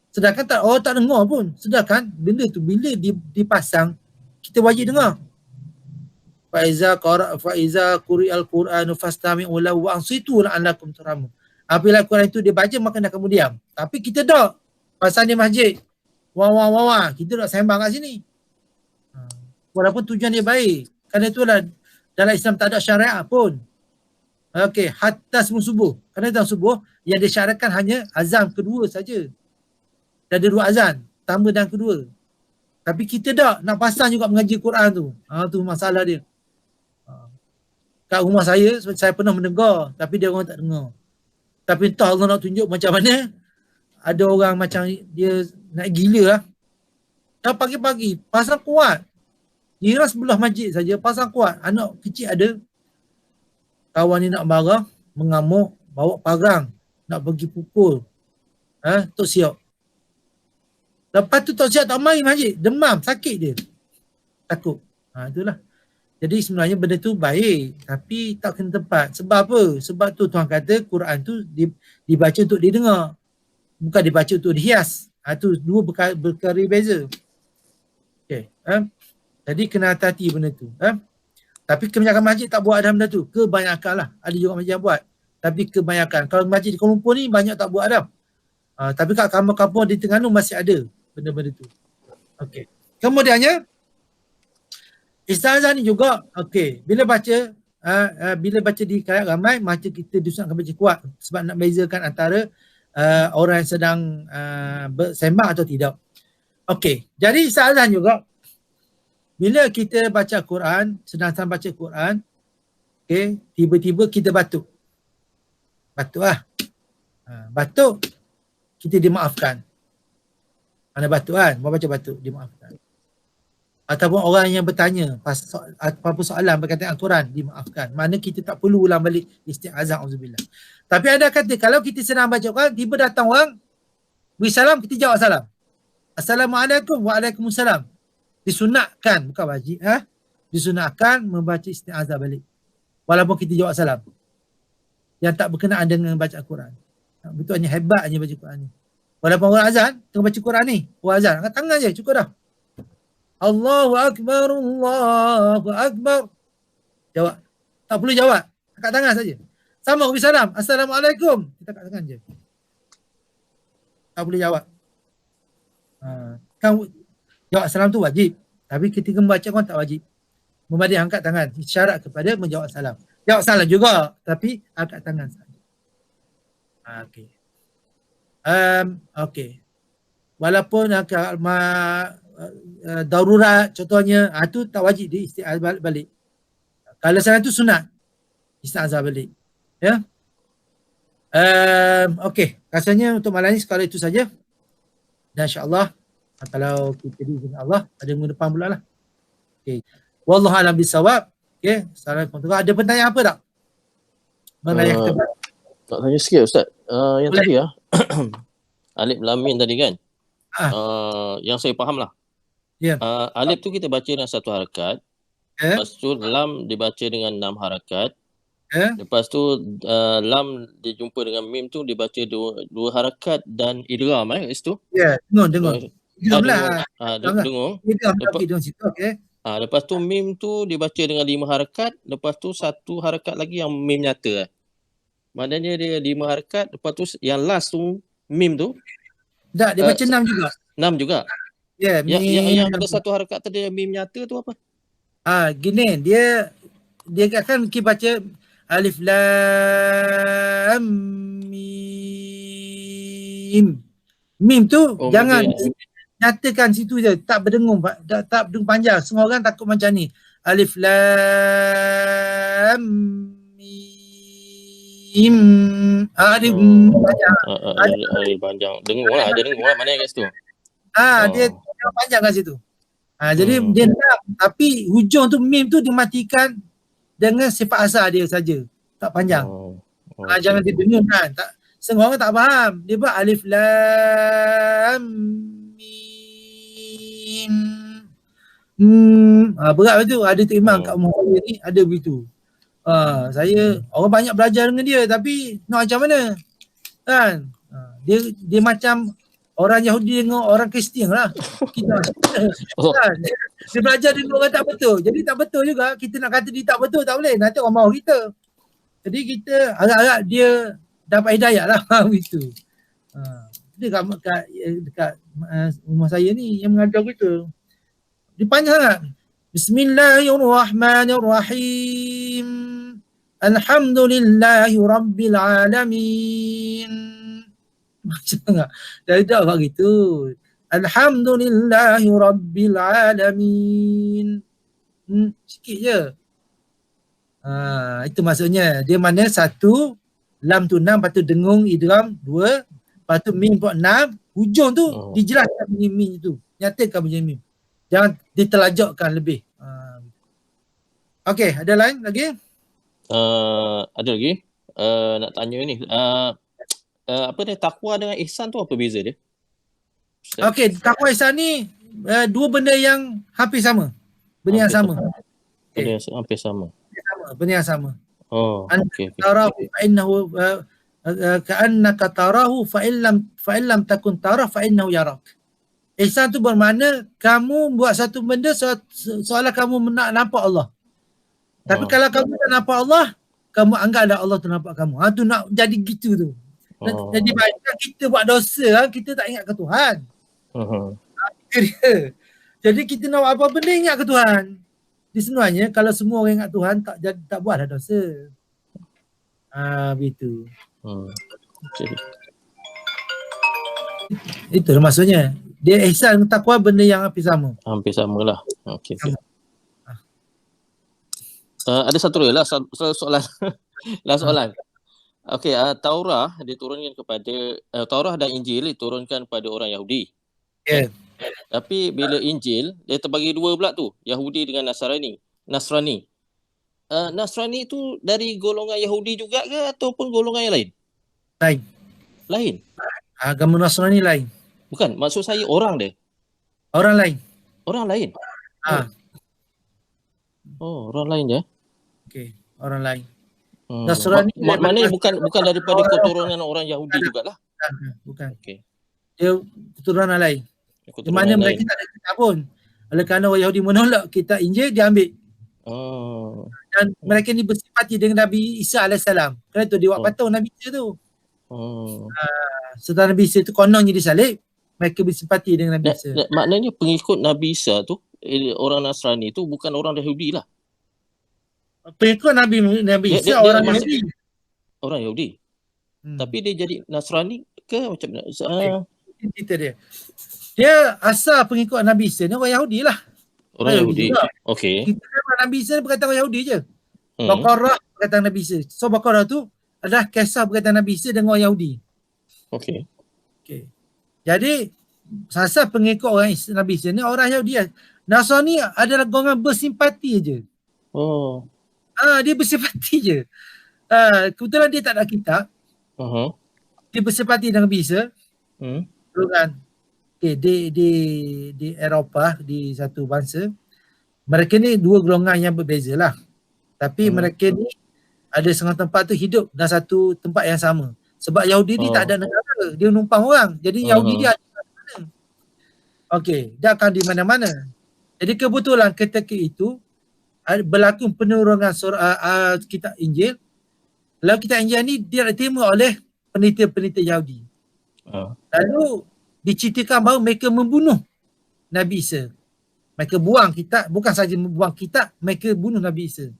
Sedangkan orang tak dengar pun. Sedangkan benda tu bila dipasang, kita wajib dengar. Faiza quri'al Qur'anu fastami'u lahu wa ansitu la'allakum turhamun. Apabila Quran itu dia baca, maka nak kamu diam. Tapi kita tak. Pasal di masjid, wah, kita nak sembang kat sini. Walaupun tujuan dia baik. Kerana itulah dalam Islam tak ada syariat pun. Okey, hatta sebelum subuh. Kerana dalam subuh yang disyaratkan hanya azan kedua saja. Dah ada 2 azan, pertama dan kedua. Tapi kita tak nak pasang juga mengaji Quran tu. Tu masalah dia. Kat rumah saya pernah mendengar, tapi dia orang tak dengar. Tapi entah Allah nak tunjuk macam mana. Ada orang macam dia nak gila lah. Dah pagi-pagi, pasang kuat. Kira sebelah masjid saja, pasang kuat. Anak kecil ada. Kawan ni nak marah, mengamuk, bawa parang, nak pergi pukul. Tok Siok. Lepas tu Tok Siok tak mari masjid, demam, sakit dia. Takut. Itulah. Jadi sebenarnya benda tu baik, tapi tak kena tempat. Sebab apa? Sebab tu Tuhan kata Quran tu dibaca untuk didengar. Bukan dibaca untuk dihias. Itu 2 perkara beza. Okay. Jadi kena hati-hati benda tu. Tapi kebanyakan masjid tak buat dah benda tu. Kebanyakan lah. Ada juga masjid yang buat. Tapi kebanyakan. Kalau masjid di Kuala Lumpur ni banyak tak buat dah. Tapi kat kampung-kampung di Terengganu masih ada benda-benda tu. Okey. Kemudiannya, isti'azah ni juga, okey, bila baca di khayat ramai, macam kita disunatkan baca kuat sebab nak bezakan antara orang yang sedang bersembang atau tidak. Okey, jadi isti'azah juga, bila kita baca Quran, sedang baca Quran, okey, tiba-tiba kita batuk. Batuk lah. Batuk, kita dimaafkan. Mana batuk kan? Baca batuk, dimaafkan. Ataupun orang yang bertanya apa-apa soalan berkaitan Al-Quran, dimaafkan. Mana kita tak perlu ulang balik isti'azah, auzubillah. Tapi ada kata, kalau kita sedang baca Quran, tiba datang orang, beri salam, kita jawab salam. Assalamualaikum, waalaikumsalam. Disunatkan, bukan wajib. Disunatkan membaca isti'azah balik. Walaupun kita jawab salam. Yang tak berkenaan dengan baca Al-Quran. Betulnya hebatnya baca Quran ni. Walaupun orang azan, tengah baca Quran ni. Orang azan, angkat tangan je, cukup dah. Allahu Akbar, Allahu Akbar. Jawab. Tak perlu jawab. Angkat tangan saja. Sama beri salam. Assalamualaikum. Kita angkat tangan je. Tak boleh jawab. Kan jawab salam tu wajib. Tapi ketika membaca Quran tak wajib. Memadai angkat tangan. Syarat kepada menjawab salam. Jawab salam juga. Tapi angkat tangan saja. Okey. Okey. Walaupun darurat contohnya, tu tak wajib di isti'azah balik. Kalau salah tu sunat isti'azah balik. Ya. Okey, rasanya untuk malam ni sekali itu saja. Dan insya-Allah kalau kita diizinkan Allah ada minggu depan pula lah. Okey. Wallahu a'lam bissawab. Okey, assalamualaikum. Ada pertanyaan apa tak? Mengenai tak tanya sikit Ustaz. Yang boleh. tadi Alif Lam Mim tadi kan. Yang saya faham lah. Ya. Alif tu kita baca dengan 1 harakat. Lepas tu Lam dibaca dengan 6 harakat. Ya. Lepas tu lam dijumpa dengan mim tu dibaca dua harakat dan idgham kat situ. Ya, dengung. Idgham Dengung. lah. Dengung. Idgham Lepas, okey dengan situ okey. lepas tu mim tu dibaca dengan 5 harakat, lepas tu satu harakat lagi yang mim nyata. Maknanya dia 5 harakat, lepas tu yang last tu mim tu Tak, dia baca 6 juga. 6 juga. Ya, Yang ada satu harakat tadi mim nyata tu apa? Gini, dia kan kita baca alif lam mim. Mim tu jangan nyatakan situ je, tak berdengung, tak berdengung panjang. Semua orang takut macam ni. Alif lam mim. Dia panjang. Panjang. Dengung lah, ada dengung lah maknanya kat situ. Dia panjang kat situ. Jadi dia nak, tapi hujung tu mim tu dimatikan dengan sifat asal dia saja, tak panjang. Jangan didengung kan. Semua orang tak faham. Dia buat alif lam mim. Berat betul. Ada tu imam kat rumah saya ni ada begitu. Saya orang banyak belajar dengan dia tapi nak macam mana? Kan? Dia macam orang Yahudi dengan orang Kristian lah. Kita kan? Dia belajar dengan orang tak betul. Jadi tak betul juga. Kita nak kata dia tak betul tak boleh. Nanti orang mahu kita. Jadi kita harap-harap dia dapat hidayah lah. Begitu. Dia dekat rumah saya ni yang mengajar kita. Dia panjang sangat. Bismillahirrahmanirrahim. Alhamdulillahi Rabbil Alamin. Macam tak? Dah tak begitu. Alhamdulillahi Rabbil Alamin. Sikit je. Itu maksudnya. Dia mana satu, lam tu 6, lepas tu dengung, idgham 2, lepas tu mim buat 6, hujung tu dijelaskan bunyi mim tu. Nyatakan bunyi mim. Jangan diterlajukkan lebih. Okey, ada lain lagi? Ada lagi. Nak tanya ni. Apa dia, takwa dengan ihsan tu apa beza dia? Okey, takwa ihsan ni dua benda yang hampir sama. Benda yang sama. Benda yang hampir sama. Benda yang sama. Okey. Tarahu fa innahu ka'annaka tarahu fa illam takun tarah fa innahu yarak. Ihsan tu bermakna kamu buat satu benda seolah kamu nak nampak Allah. Tapi kalau kamu tak nampak Allah, kamu anggaplah Allah tu nampak kamu. Tu nak jadi gitu tu. Jadi bayangkan kita buat dosa, kita tak ingat ke Tuhan. Jadi kita nak buat apa benda ingat ke Tuhan. Di sebenarnya kalau semua orang ingat Tuhan tak buatlah dosa. Begitu. Itu maksudnya. Dia ihsan takwa benda yang hampir sama. Hampir sama lah. Okey. Ada satu lagi lah soalan. Soalan. Okey, Taurah diturunkan kepada Taurah dan Injil diturunkan pada orang Yahudi. Ya. Tapi bila Injil dia terbagi dua pula tu, Yahudi dengan Nasrani. Nasrani tu dari golongan Yahudi juga ke ataupun golongan yang lain? Lain. Agama Nasrani lain. Bukan, maksud saya orang dia. Orang lain. Orang lain je. Okey, orang lain. Nasrani maknanya bukan daripada keturunan orang Yahudi jugalah. Bukan. Okey. Dia keturunan lain. Di mana mereka tak ada kitab pun. Oleh kerana orang Yahudi menolak kitab Injil, dia ambil. Dan mereka ni bersifati dengan Nabi Isa AS. Kerana tu dia buat patung Nabi Isa tu. Setelah Nabi Isa tu kononnya disalib, mereka bersifati dengan Nabi Isa. Maknanya pengikut Nabi Isa tu, orang Nasrani tu bukan orang Yahudi lah. Pengikut Nabi Isa orang Yahudi. Orang Yahudi. Tapi dia jadi Nasrani ke macam mana? Cerita dia. Dia asal pengikut Nabi Isa ni orang Yahudi lah. Orang Yahudi. Okey. Kita Nabi Isa berkaitan orang Yahudi je. Baqarah berkaitan Nabi Isa. So Baqarah tu adalah kisah berkaitan Nabi Isa dengan orang Yahudi. Okey. Jadi asal pengikut orang Nabi Isa ni orang Yahudi. Nasrani adalah golongan bersimpati je. Dia bersimpati je. Kebetulan dia tak ada kitab. Dia bersimpati dengan Nabi Isa. Golongan di Eropah, di satu bangsa. Mereka ni dua golongan yang berbeza lah. Tapi mereka ni ada setengah tempat tu hidup dalam satu tempat yang sama. Sebab Yahudi ni tak ada negara, dia numpang orang. Jadi Yahudi dia ada di mana. Okey, dia akan di mana-mana. Jadi kebetulan ketika itu berlaku penurunan surah kitab Injil. Lalu kitab Injil ni dia diterima oleh peneliti-peneliti Yahudi. Lalu diceritakan bahawa mereka membunuh Nabi Isa. Mereka buang kitab, bukan saja membuang kitab, mereka bunuh Nabi Isa.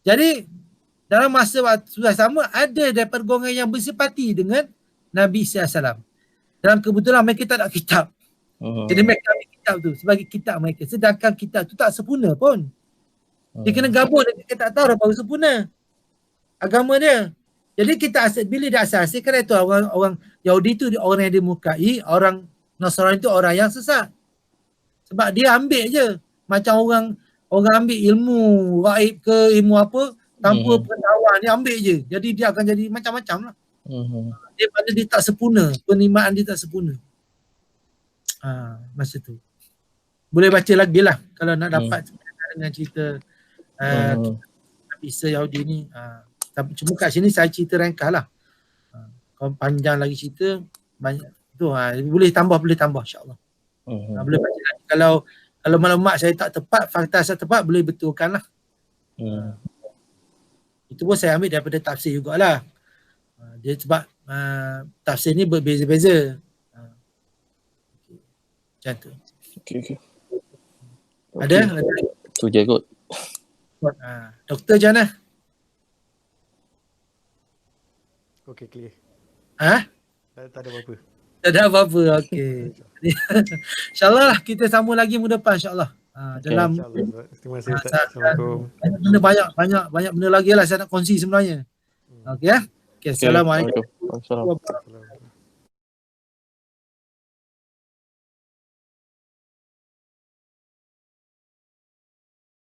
Jadi dalam masa waktu sama ada daripada golongan yang bersempati dengan Nabi Isa AS. Dan kebetulan mereka tak ada kitab. Jadi mereka ambil kitab tu sebagai kitab mereka. Sedangkan kitab tu tak sempurna pun. Dia kena gabung, dia tak tahu dah baru sempurna agama dia. Jadi kita bila dia asas kerana itu orang Yahudi tu orang yang dimukai, orang Nasrani itu orang yang sesat. Sebab dia ambil je macam orang ambil ilmu gaib ke ilmu apa tanpa pengetahuan, dia ambil je. Jadi dia akan jadi macam-macam lah. Dia tak sempurna, penerimaan dia tak sempurna. Masa tu. Boleh baca lagi lah kalau nak dapat dengan cerita Nabi Isa Yahudi ni. Tapi cuma kat sini saya cerita ringkas lah. Kalau panjang lagi cerita banyak tu boleh tambah insya-Allah. Boleh baca lagi. Kalau maklumat saya tak tepat, fakta saya tepat, boleh betulkan lah. Itu pun saya ambil daripada tafsir jugalah. Dia sebab tafsir ni berbeza-beza. Macam tu. Okey. Ada? Tu je kot. Doktor macam mana? Okey, clear. Tak ada apa-apa. Tak ada apa-apa, okey. InsyaAllah lah kita sambung lagi minggu depan insyaAllah. Dalam InsyaAllah. Terima kasih Ustaz. Assalamualaikum. Banyak benda lagi lah saya nak kongsi sebenarnya. Okey ya. Okey, Assalamualaikum. Assalamualaikum.